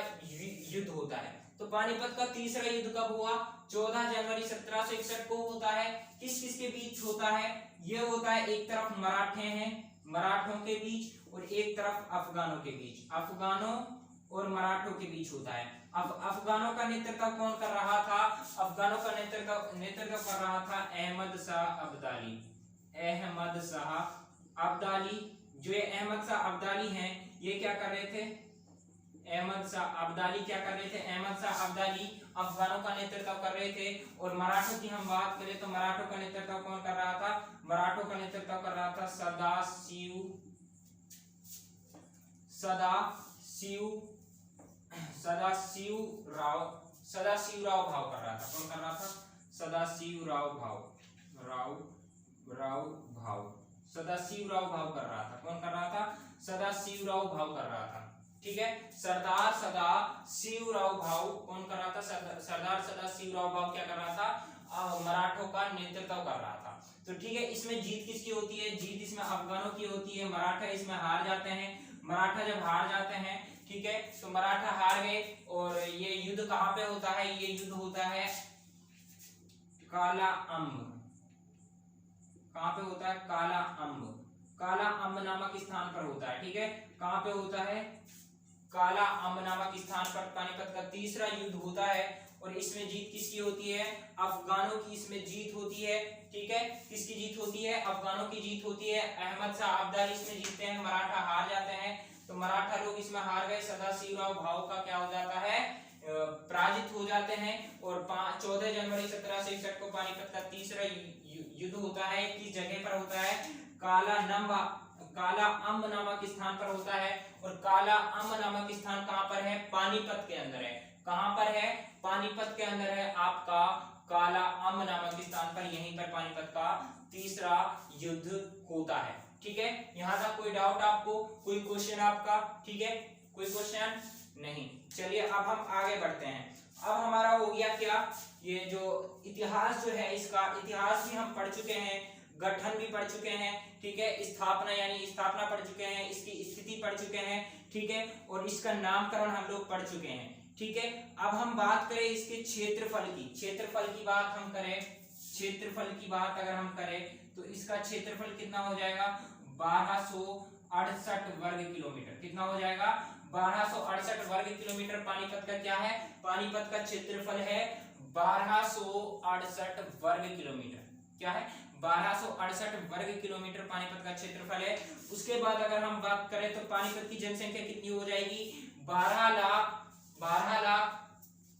युद्ध होता है। तो पानीपत का तीसरा युद्ध कब हुआ? 14 जनवरी 1761 को होता है। किस किस के बीच होता है? ये होता है, एक तरफ मराठे हैं, मराठों के बीच, और एक तरफ अफगानों के बीच। अफगानों और मराठों के बीच होता है। अब अफगानों का नेतृत्व कौन कर रहा था? अफगानों का नेतृत्व कर रहा था अहमद शाह अब्दाली। जो ये अहमद शाह अब्दाली हैं, ये क्या कर रहे थे? अहमद शाह अब्दाली अफगानों का नेतृत्व कर रहे थे। और मराठों की हम बात करें तो मराठों का नेतृत्व कौन कर रहा था? मराठों का नेतृत्व कर रहा था सदाशिवराव भाव कर रहा था। कौन कर रहा था? सदाशिवराव भाव कर रहा था। कौन कर रहा था? सदाशिवराव भाव कर रहा था। ठीक है, सरदार सदाशिवराव भाव कौन कर रहा था? सरदार सदाशिवराव भाव क्या कर रहा था? मराठों का नेतृत्व कर रहा था। तो ठीक है, इसमें जीत किसकी होती है? जीत इसमें अफगानों की होती है। मराठा इसमें हार जाते हैं। मराठा जब हार जाते हैं, ठीक है, तो मराठा हार गए। और ये युद्ध कहां पे होता है? ये युद्ध होता है काला अम्ब। कहां पे होता है? काला अम्ब नामक स्थान पर होता है। ठीक है, कहां पे होता है? काला अम्ब नामक स्थान पर पानीपत का तीसरा युद्ध होता है। और इसमें जीत किसकी होती है? अफगानों की इसमें जीत होती है। ठीक है, किसकी जीत होती है? अफगानों की जीत होती है। अहमद शाह अब्दाली इसमें जीतते हैं, मराठा हार जाते हैं। तो मराठा लोग इसमें हार गए। सदाशिवराव भाव का क्या हो जाता है? पराजित हो जाते हैं। और 14 जनवरी 1761 को पानीपत का तीसरा युद्ध होता है। किस जगह पर होता है? काला अम्ब नामक स्थान पर होता है। और काला अम्ब नामक स्थान कहां पर है? पानीपत के अंदर है। कहां पर है? पानीपत के अंदर है आपका काला अम्ब नामक स्थान पर, यहीं पर पानीपत का तीसरा युद्ध होता है। ठीक है, यहां तक कोई डाउट आपको, कोई क्वेश्चन आपका? ठीक है, कोई क्वेश्चन नहीं। चलिए अब हम आगे बढ़ते हैं। अब हमारा हो गया क्या, ये जो इतिहास जो है, इसका इतिहास भी हम पढ़ चुके हैं, गठन भी पढ़ चुके हैं। ठीक है, स्थापना यानी स्थापना पढ़ चुके हैं, इसकी स्थिति पढ़ चुके हैं। ठीक है, और इसका नामकरण हम लोग पढ़ चुके हैं। ठीक है, अब हम बात करें इसके क्षेत्रफल की। क्षेत्रफल की बात हम करें, क्षेत्रफल की बात अगर हम करें तो इसका क्षेत्रफल कितना हो जाएगा? 1268 वर्ग किलोमीटर। कितना हो जाएगा? 1268 वर्ग किलोमीटर पानीपत का क्या है? पानीपत का क्षेत्रफल है 1268 वर्ग किलोमीटर। क्या है? 1268 वर्ग किलोमीटर पानीपत का क्षेत्रफल है। उसके बाद अगर हम बात करें तो पानीपत की जनसंख्या कितनी हो जाएगी? 12 लाख।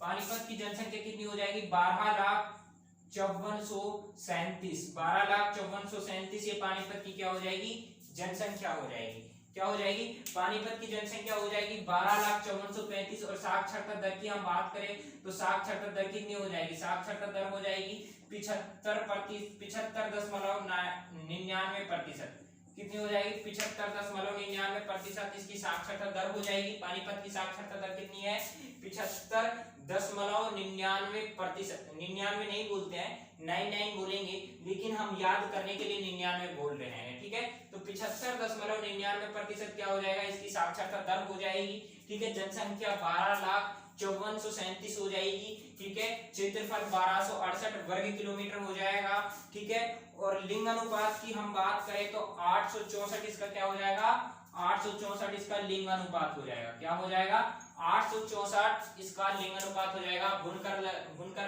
पानीपत की जनसंख्या कितनी हो जाएगी? 12,5437। 12,5437 ये पानीपत की क्या हो जाएगी? जनसंख्या हो जाएगी। क्या हो जाएगी? पानीपत की जनसंख्या हो जाएगी 12,5435। और साक्षरता दर की हम बात करें तो साक्षरता दर कितनी हो जाएगी? साक्षरता दर हो जाएगी 75.99%। कितनी हो जाएगी? 75.99% इसकी साक्षरता दर हो जाएगी। पानीपत की साक्षरता दर कितनी है? 75.99%। 99 नहीं बोलते हैं, 99 बोलेंगे, लेकिन हम याद करने के लिए 99 बोल रहे हैं। ठीक है, तो 75.99% क्या हो जाएगा? इसकी साक्षरता दर हो जाएगी। ठीक है, जनसंख्या 12,5437 हो जाएगी। ठीक है, क्षेत्रफल 1268 वर्ग किलोमीटर हो जाएगा। ठीक है, और लिंग अनुपात की हम बात करें तो 864 इसका क्या हो जाएगा? 864 इसका लिंग अनुपात हो जाएगा। क्या हो जाएगा? 864 इसका लिंग अनुपात हो जाएगा। बुनकर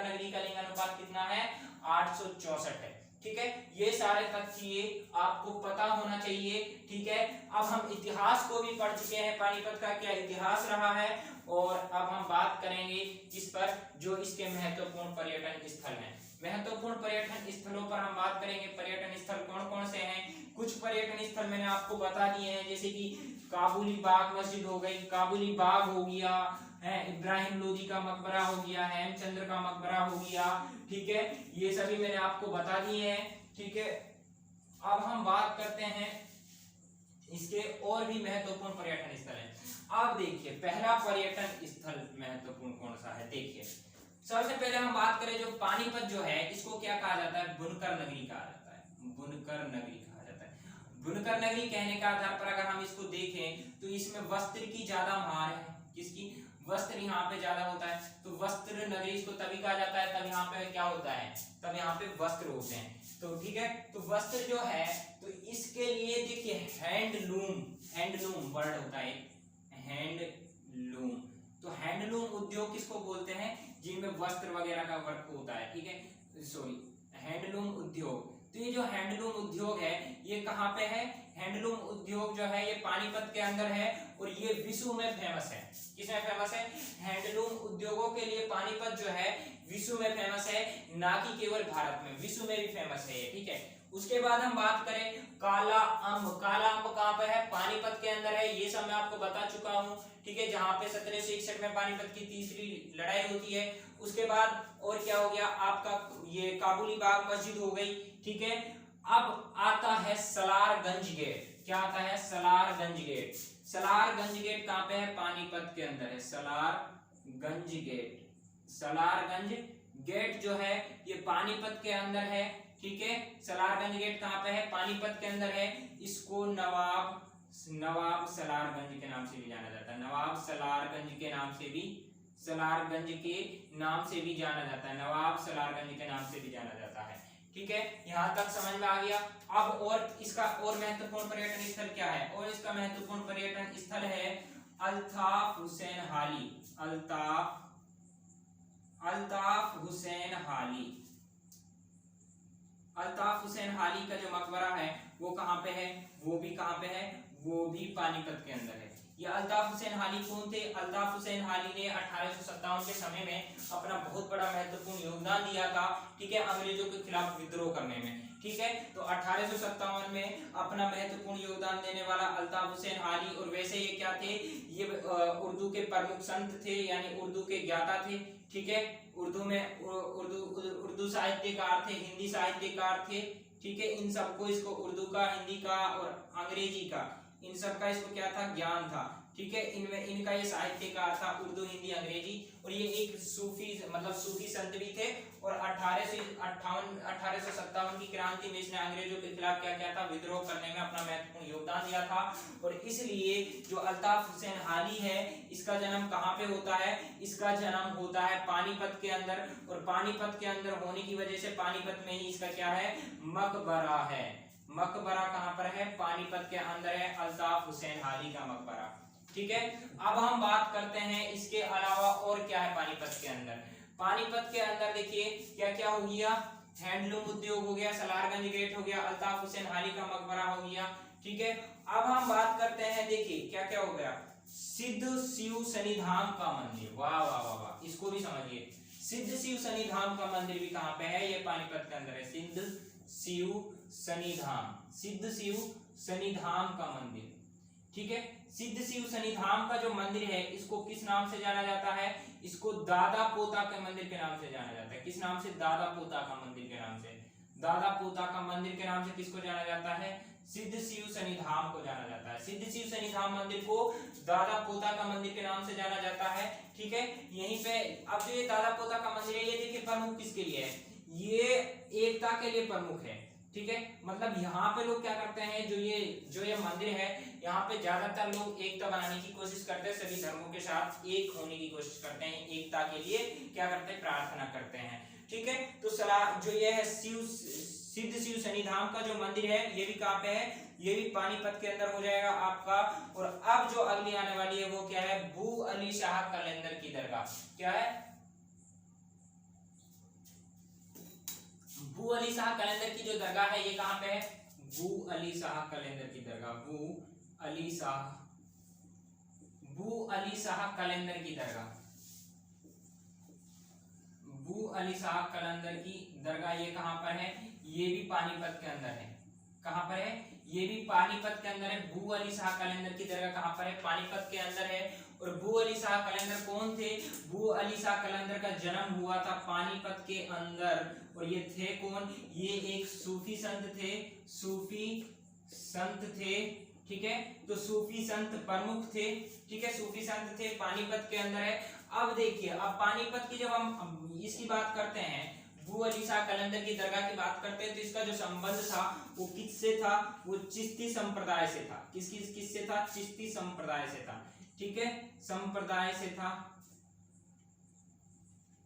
नगरी का लिंग अनुपात कितना है? 864 है। ठीक है, ये सारे तथ्य आपको पता होना चाहिए। ठीक है, अब हम इतिहास को भी पढ़ चुके हैं, पानीपत का क्या इतिहास रहा है। और अब हम बात करेंगे इस पर, जो इसके महत्वपूर्ण पर्यटन स्थल हैं। महत्वपूर्ण पर्यटन स्थलों पर हम बात करेंगे। पर्यटन स्थल कौन कौन से हैं? कुछ पर्यटन स्थल मैंने आपको बता दिए हैं, जैसे कि काबुली बाग मस्जिद हो गई, काबुली बाग हो गया है, इब्राहिम लोदी का मकबरा हो गया, हेमचंद्र का मकबरा हो गया। ठीक है, ये सभी मैंने आपको बता दिए हैं। ठीक है, अब हम बात करते हैं इसके और भी महत्वपूर्ण पर्यटन स्थल हैं। अब देखिए पहला पर्यटन स्थल महत्वपूर्ण कौन सा है? देखिए सबसे पहले हम बात करें, जो पानीपत जो है इसको क्या कहा जाता है? बुनकर नगरी कहा जाता है। बुनकर नगरी कहा जाता है। बुनकर नगरी कहने का आधार पर अगर हम इसको देखें तो इसमें वस्त्र की ज्यादा मार है। किसकी? वस्त्र यहाँ पे ज्यादा होता है, तो वस्त्र नगरी इसको तभी कहा जाता है तब यहाँ पे क्या होता है? तब यहाँ पे वस्त्र होते हैं। तो ठीक है, तो वस्त्र जो है तो इसके लिए देखिए हैंडलूम वर्ड होता है, हैंडलूम। तो हैंडलूम उद्योग किसको बोलते हैं? जिनमें वस्त्र वगैरह का वर्क होता है। ठीक है, सॉरी, हैंडलूम उद्योग। तो ये जो हैंडलूम उद्योग है ये कहाँ पे है? हैंडलूम उद्योग जो है ये पानीपत के अंदर है और ये विश्व में फेमस है। किसमें फेमस है? हैंडलूम उद्योगों के लिए पानीपत जो है विश्व में फेमस है, ना कि केवल भारत में, विश्व में भी फेमस है ये। ठीक है, उसके बाद हम बात करें काला अम्ब। काला अम्ब कहाँ पे है? पानीपत के अंदर है। ये सब मैं आपको बता चुका हूँ। ठीक है, जहाँ पे 1761 में पानीपत की तीसरी लड़ाई होती है। उसके बाद और क्या हो गया आपका? ये काबुली बाग मस्जिद हो गई। ठीक है, अब आता है सलारगंज गेट। क्या आता है? सलारगंज गेट। सलारगंज गेट कहाँ पे है? पानीपत के अंदर है। सलारगंज गेट। सलारगंज गेट जो है ये पानीपत के अंदर है। ठीक है, सलारगंज गेट कहाँ पे है? पानीपत के अंदर है। इसको नवाब सलारगंज के नाम से भी जाना जाता है। नवाब सलारगंज के नाम से भी, सलारगंज के नाम से भी जाना जाता है। नवाब सलारगंज के नाम से भी जाना जाता है। ठीक है, यहाँ तक समझ में आ गया। अब और इसका और महत्वपूर्ण पर्यटन स्थल क्या है? और इसका महत्वपूर्ण पर्यटन स्थल है अल्ताफ हुसैन हाली। अल्ताफ हुसैन हाली। अल्ताफ हुसैन हाली का जो मकबरा है वो कहाँ पे है? वो भी कहाँ पे है? वो भी पानीपत के अंदर है। ये अल्ताफ हुसैन हाली कौन थे? अल्ताफ हुसैन हाली ने 1857 के समय में अपना बहुत बड़ा महत्वपूर्ण योगदान दिया था, ठीक है, अंग्रेजों के खिलाफ विद्रोह करने में, ठीक है। तो 1857 में अपना महत्वपूर्ण योगदान देने वाला अल्ताफ हुसैन हाली, और वैसे ये क्या थे? ये उर्दू के प्रमुख संत थे, यानी उर्दू के ज्ञाता थे, ठीक है। उर्दू में उर्दू साहित्यकार थे, हिंदी साहित्यकार थे, ठीक है। इन सबको, इसको उर्दू का, हिंदी का और अंग्रेजी का, इन सब का इसको क्या था? ज्ञान था, ठीक है। इनमें इनका ये साहित्यकार था, उर्दू, हिंदी, अंग्रेजी, और ये एक सूफी, मतलब सूफी संत भी थे। और 1857 की क्रांति में इसने अंग्रेजों के खिलाफ क्या किया था? विद्रोह करने में अपना महत्वपूर्ण योगदान दिया था। और इसलिए जो अल्ताफ हुसैन हाली है, इसका जन्म कहाँ पे होता है? इसका जन्म होता है पानीपत के अंदर, और पानीपत के अंदर होने की वजह से पानीपत में ही इसका क्या है? मकबरा है। मकबरा कहाँ पर है? पानीपत के अंदर है, अल्ताफ हुसैन हाली का मकबरा, ठीक है। अब हम बात करते हैं इसके अलावा और क्या है पानीपत के अंदर। पानीपत के अंदर देखिए क्या क्या हो गया? हैंडलूम उद्योग हो गया, सलारगंज गेट हो गया, अल्ताफ हुसैन हाली का मकबरा हो गया, ठीक है। अब हम बात करते हैं, देखिए क्या क्या हो गया? सिद्ध शिव शनिधाम का मंदिर, वाह वाह वाह वाह, इसको भी समझिए। सिद्ध शिव शनिधाम का मंदिर भी कहाँ पे है? ये पानीपत के अंदर है, सिद्ध शिव शनिधाम, सिद्ध शिव शनिधाम का मंदिर, ठीक है। सिद्ध शिव शनिधाम का जो मंदिर है, इसको किस नाम से जाना जाता है? इसको दादा पोता के मंदिर के नाम से जाना जाता है। किस नाम से? दादा पोता का मंदिर के नाम से। दादा पोता का मंदिर के नाम से किसको जाना जाता है? सिद्ध शिव शनिधाम को जाना जाता है। सिद्ध शिव शनिधाम मंदिर को दादा पोता का मंदिर के नाम से जाना जाता है, ठीक है। यहीं पे अब जो ये दादा पोता का मंदिर है, ये देखिए प्रमुख किसके लिए है? ये एकता के लिए प्रमुख है, ठीक है। मतलब यहाँ पे लोग क्या करते हैं, जो ये मंदिर है, यहाँ पे ज्यादातर लोग एकता बनाने की कोशिश करते हैं, सभी धर्मों के साथ एक होने की कोशिश करते हैं, एकता के लिए क्या करते हैं? प्रार्थना करते हैं, ठीक है। तो जो ये है सिद्ध शिव शनिधाम का जो मंदिर है, ये भी कहाँ पे है? ये भी पानीपत के अंदर हो जाएगा आपका। और अब जो अगली आने वाली है वो क्या है? बू अली शाह कलंदर की दरगाह। क्या है? बू अली शाह कलंदर की जो दरगाह है, ये कहाँ पे है? बू अली शाह कलंदर की दरगाह, बू अली शाह कलंदर की दरगाह, बू अली शाह कलंदर की दरगाह, ये कहाँ पर है? ये भी पानीपत के अंदर है। कहाँ पर है? ये भी पानीपत के अंदर है। बू अली शाह कलंदर की दरगाह कहाँ पर है? पानीपत के अंदर है। और बू अली शाह कलंदर कौन थे? बू अली शाह कलंदर का जन्म हुआ था पानीपत के अंदर, और ये थे कौन? ये एक सूफी संत थे, सूफी संत थे, ठीक है। तो सूफी संत प्रमुख थे, ठीक है, सूफी संत थे, पानीपत के अंदर है। अब देखिए, अब पानीपत की जब हम इसकी बात करते हैं, बू अली शाह कलंदर की दरगाह की बात करते हैं, तो इसका जो संबंध था वो किससे था? वो चिश्ती संप्रदाय से था। किससे था? चिश्ती संप्रदाय से था, ठीक है, संप्रदाय से था।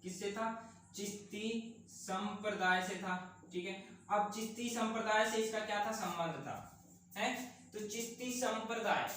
किससे था? चिश्ती संप्रदाय से था, ठीक है। अब चिश्ती संप्रदाय से इसका क्या था? संबंध था, है। तो चिश्ती संप्रदाय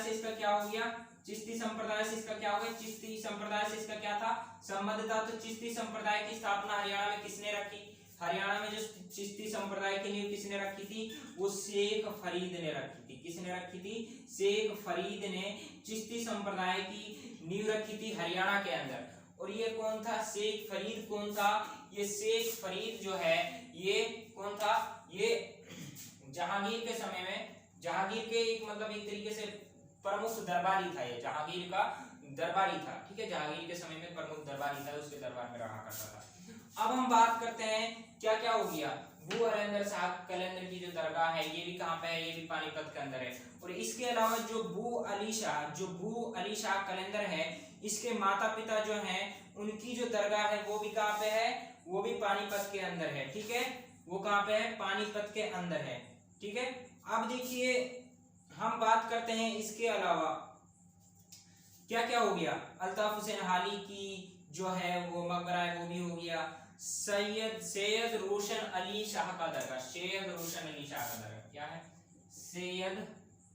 से इसका क्या हो गया? चिश्ती संप्रदाय से इसका क्या हो गया? चिश्ती संप्रदाय से इसका क्या था? संबंध था। तो चिश्ती संप्रदाय की स्थापना हरियाणा में किसने रखी? हरियाणा में जो चिश्ती संप्रदाय की नींव किसने रखी थी? वो शेख फरीद ने रखी थी। किसने रखी थी? शेख फरीद ने चिश्ती संप्रदाय की नींव रखी थी हरियाणा के अंदर। और ये कौन था? शेख फरीद कौन था? ये शेख फरीद जो है, ये कौन था? ये जहांगीर के समय में, जहांगीर के एक मतलब एक तरीके से प्रमुख दरबारी था। ये जहांगीर का दरबारी था, ठीक है, जहांगीर के समय में प्रमुख दरबारी था, उसके दरबार में रहा करता था। अब हम बात करते हैं क्या क्या हो गया। बू अली शाह कलंदर की जो दरगाह है, ये भी कहाँ पे है? ये भी पानीपत के अंदर है। और इसके अलावा जो बू अली शाह कलंदर है, इसके माता पिता जो हैं, उनकी जो दरगाह है वो भी कहाँ पे है? वो भी पानीपत के अंदर है, ठीक है। वो कहाँ पे है? पानीपत के अंदर है, ठीक है। अब देखिए, हम बात करते हैं इसके अलावा क्या क्या हो गया। अल्ताफ हुसैन हाली की जो है वो मकबरा है, वो भी हो गया। सैयद रोशन अली शाह का दरगाह, सैयद रोशन अली शाह का दरगाह, क्या है? सैयद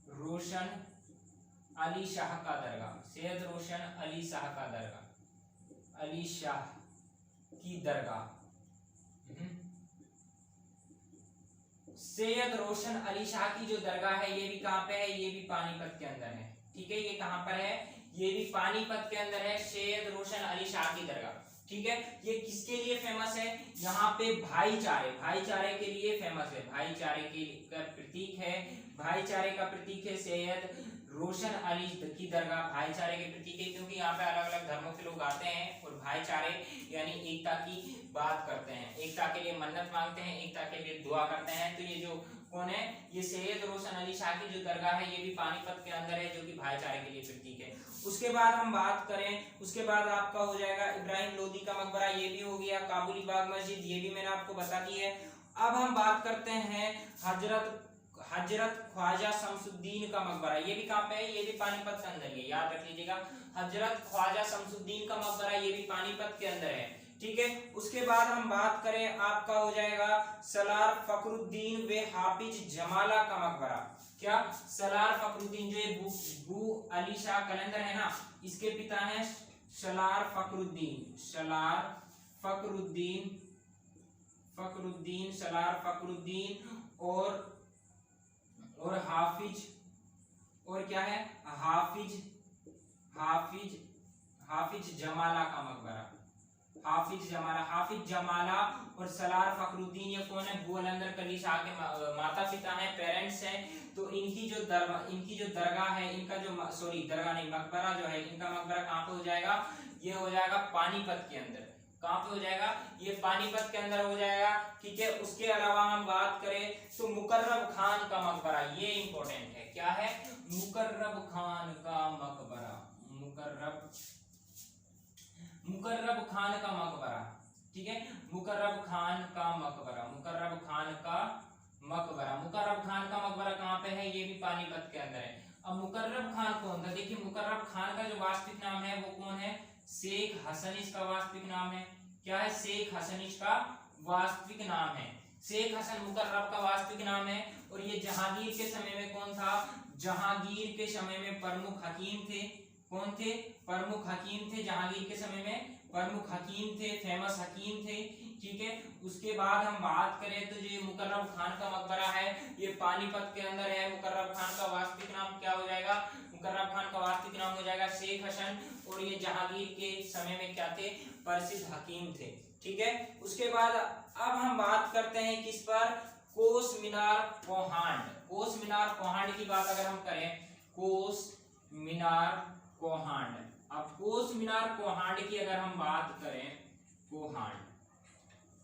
रोशन अली शाह का दरगाह, सैयद रोशन अली शाह का दरगाह, अली शाह की दरगाह, सैयद रोशन अली शाह की जो दरगाह है, ये भी कहाँ पे है? ये भी पानीपत के अंदर है, ठीक है, ये कहाँ पर है, ये भी पानीपत के अंदर है, सैयद रोशन अली शाह की दरगाह। ठीक है, ये किसके लिए फेमस है, यहाँ पे भाईचारे के लिए फेमस है, भाईचारे का प्रतीक है, भाईचारे का प्रतीक है सैयद रोशन अली की दरगाह, भाईचारे के प्रतीक है, क्योंकि यहाँ पे अलग अलग धर्मों के लोग आते हैं और भाईचारे यानी एकता की बात करते हैं, एकता के लिए मन्नत मांगते हैं, एकता के लिए दुआ करते हैं। तो ये जो कौन है, ये सैयद रोशन अली शाह की जो दरगाह है, ये भी पानीपत के अंदर है, जो कि भाईचारे के लिए प्रतीक है। उसके बाद हम बात करें, उसके बाद आपका हो जाएगा इब्राहिम लोदी का मकबरा, ये भी हो गया, काबुली बाग मस्जिद, ये भी मैंने आपको बता दी है। अब हम बात करते हैं हजरत ख्वाजा शमसुद्दीन का मकबरा, ये भी कहाँ पे है, ये भी पानीपत के अंदर है, याद रख लीजिएगा, हजरत ख्वाजा शमसुद्दीन का मकबरा, ये भी पानीपत के अंदर है। ठीक है, उसके बाद हम बात करें, आपका हो जाएगा सलार फखरुद्दीन व हाफिज जमाला का मकबरा। क्या, सलार फखरुद्दीन, जो ये बू अली शाह कलंदर है ना, इसके पिता हैं सलार फखरुद्दीन, सलार फखरुद्दीन और हाफिज, और क्या है, हाफिज जमाला का मकबरा, हाफिज जमाला और सलार फखरुद्दीन, ये कौन है, बुलंदर अली शाह के माता पिता हैं, पेरेंट्स हैं। तो इनकी जो दरगाह है, इनका जो दरगाह नहीं, मकबरा जो है, इनका मकबरा कहाँ पे हो जाएगा, ये हो जाएगा पानीपत के अंदर। कहाँ पे हो जाएगा, ये पानीपत के अंदर हो जाएगा। ठीक है, उसके अलावा हम बात करें तो मुकर्रब खान का मकबरा, ये इंपॉर्टेंट है, क्या है, मुकर्रब खान का मकबरा, मुकर्रब खान का मकबरा। ठीक है, मुकर्रब खान का मकबरा कहाँ पे है, ये भी पानीपत के अंदर है। अब मुकर्रब खान कौन था, देखिए मुकर्रब खान का जो वास्तविक नाम है वो कौन है, शेख हसनिश का वास्तविक नाम है। क्या है, शेख हसनिश का वास्तविक नाम है, शेख हसन मुकर्रब का वास्तविक नाम है। और ये जहांगीर के समय में कौन था, जहांगीर के समय में प्रमुख हकीम थे। कौन थे, प्रमुख हकीम थे, जहांगीर के समय में प्रमुख हकीम थे, फेमस हकीम थे। ठीक है, उसके बाद हम बात करें तो जो मुकर्रब खान का मकबरा है, ये पानीपत के अंदर है। मुकर्रब खान का वास्तविक नाम क्या हो जाएगा, मुकर्रब खान का वास्तविक नाम हो जाएगा शेख हसन, और ये जहांगीर के समय में क्या थे, प्रसिद्ध हकीम थे। ठीक है, उसके बाद अब हम बात करते हैं किस पर, कोस मीनार कोहांड। कोस मीनार कोहांड की बात अगर हम करें, कोस मीनार कोहांड, अब कोस मीनार कोहांड की अगर हम बात करें, कोहांड,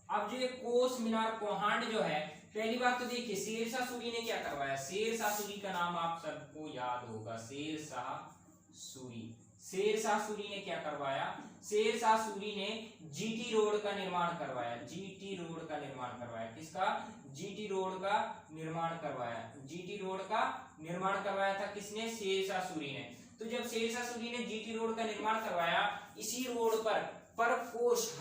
अब जो कोस मीनार कोहांड जो है, पहली बात तो देखिए शेरशाह सूरी ने क्या करवाया, शेरशाह सूरी का नाम आप सबको याद होगा, शेरशाह सूरी ने क्या करवाया, शेरशाह सूरी ने जीटी रोड का निर्माण करवाया, जीटी रोड का निर्माण करवाया, किसका, जीटी रोड का निर्माण करवाया, जीटी रोड का निर्माण करवाया था किसने, शेरशाह सूरी ने। तो जब शेरशाह सूरी ने जीटी रोड का निर्माण करवाया, इसी रोड पर कोस,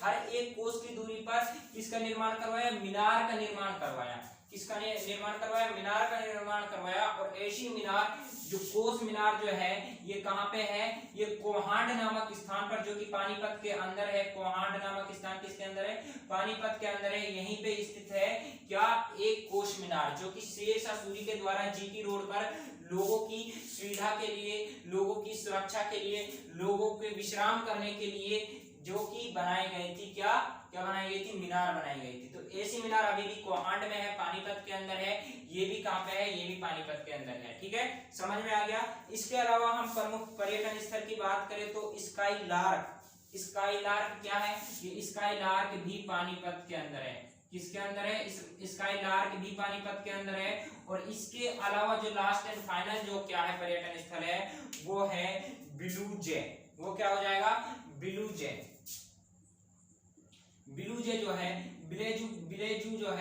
हर एक कोस की दूरी पर किसका निर्माण करवाया, मीनार का निर्माण करवाया, किसका निर्माण करवाया, मीनार का निर्माण करवाया। और ऐसी मीनार जो कोस मीनार जो है, ये कहाँ पे है, ये कोहांड नामक स्थान पर, जो कि पानीपत के अंदर है। कोहांड नामक स्थान किसके अंदर है, पानीपत के अंदर है, यहीं पे स्थित है। क्या, एक कोस मीनार, जो कि शेरशाह सूरी के द्वारा जीटी रोड पर लोगों की सुविधा के लिए, लोगों की सुरक्षा के लिए, लोगों के विश्राम करने के लिए जो कि बनाई गई थी, क्या बनाई गई थी, मीनार बनाई गई थी। तो ऐसी मीनार अभी भी कोहांड में है, पानीपत के अंदर है। ये भी कहाँ पे है, ये भी पानीपत के अंदर है। ठीक है, समझ में आ गया। इसके अलावा हम प्रमुख पर्यटन स्थल की बात करें तो स्काईलार्क क्या है, ये स्काईलार्क भी पानीपत के अंदर है। किसके अंदर है, स्काईलार्क भी पानीपत के अंदर है। और इसके अलावा जो लास्ट एंड फाइनल जो क्या है पर्यटन स्थल है, वो है बिलूजे। वो क्या हो जाएगा, बिलूजे जो है, बिलेजू जो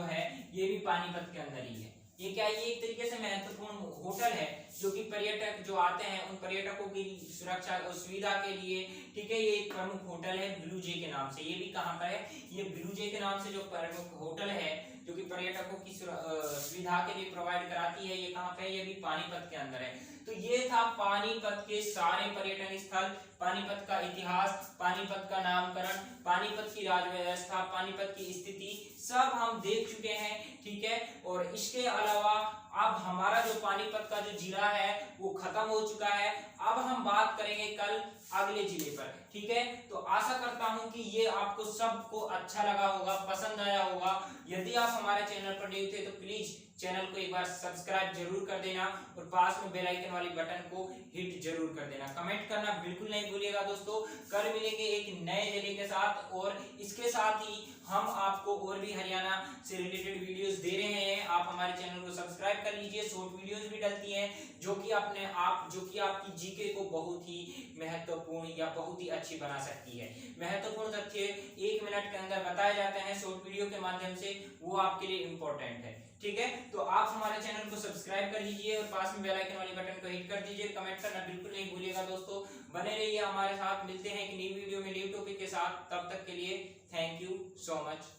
है, ये भी पानीपत के अंदर ही है। ये क्या है, ये एक तरीके से महत्वपूर्ण होटल है, जो कि पर्यटक जो आते हैं उन पर्यटकों की सुरक्षा और सुविधा के लिए, ठीक है, ये एक प्रमुख होटल है बिलूजे के नाम से। ये भी कहाँ पर है, ये बिलूजे के नाम से जो प्रमुख होटल है, जो कि पर्यटकों की सुविधा के लिए प्रोवाइड कराती है, ये कहाँ पे है, ये भी पानीपत के अंदर है। तो ये था पानीपत के सारे पर्यटन स्थल, पानीपत का इतिहास, पानीपत का नामकरण, पानीपत की राज व्यवस्था, पानीपत की स्थिति, सब हम देख चुके हैं। ठीक है, और इसके अलावा अब हमारा जो पानीपत का जो जिला है वो खत्म हो चुका है। अब हम बात करेंगे कल अगले जिले पर, ठीक है। तो आशा करता हूं कि ये आपको सबको अच्छा लगा होगा, पसंद आया होगा। यदि आप हमारे चैनल पर न्यू थे तो प्लीज चैनल को एक बार सब्सक्राइब जरूर कर देना और पास में बेल आइकन वाली बटन को हिट जरूर कर देना। कमेंट करना बिल्कुल नहीं भूलिएगा दोस्तों। कल मिलेंगे एक नए जिले के साथ, और इसके साथ ही हम आपको और भी हरियाणा से रिलेटेड वीडियोस दे रहे हैं। आप हमारे चैनल को सब्सक्राइब कर लीजिए। शॉर्ट वीडियोस भी डलती हैं जो कि आपकी जीके को बहुत ही महत्वपूर्ण या बहुत ही अच्छी बना सकती है। महत्वपूर्ण तथ्य 1 मिनट के अंदर बताए जाते हैं शॉर्ट वीडियो के माध्यम से, वो आपके लिए इंपॉर्टेंट है, ठीक है। तो आप हमारे चैनल को सब्सक्राइब कर लीजिए और पास में बेल आइकन वाली बटन को हिट कर दीजिए। कमेंट करना बिल्कुल नहीं भूलिएगा दोस्तों। बने रहिए हमारे साथ। मिलते हैं एक नई वीडियो में न्यू टॉपिक के साथ। तब तक के लिए थैंक यू सो मच।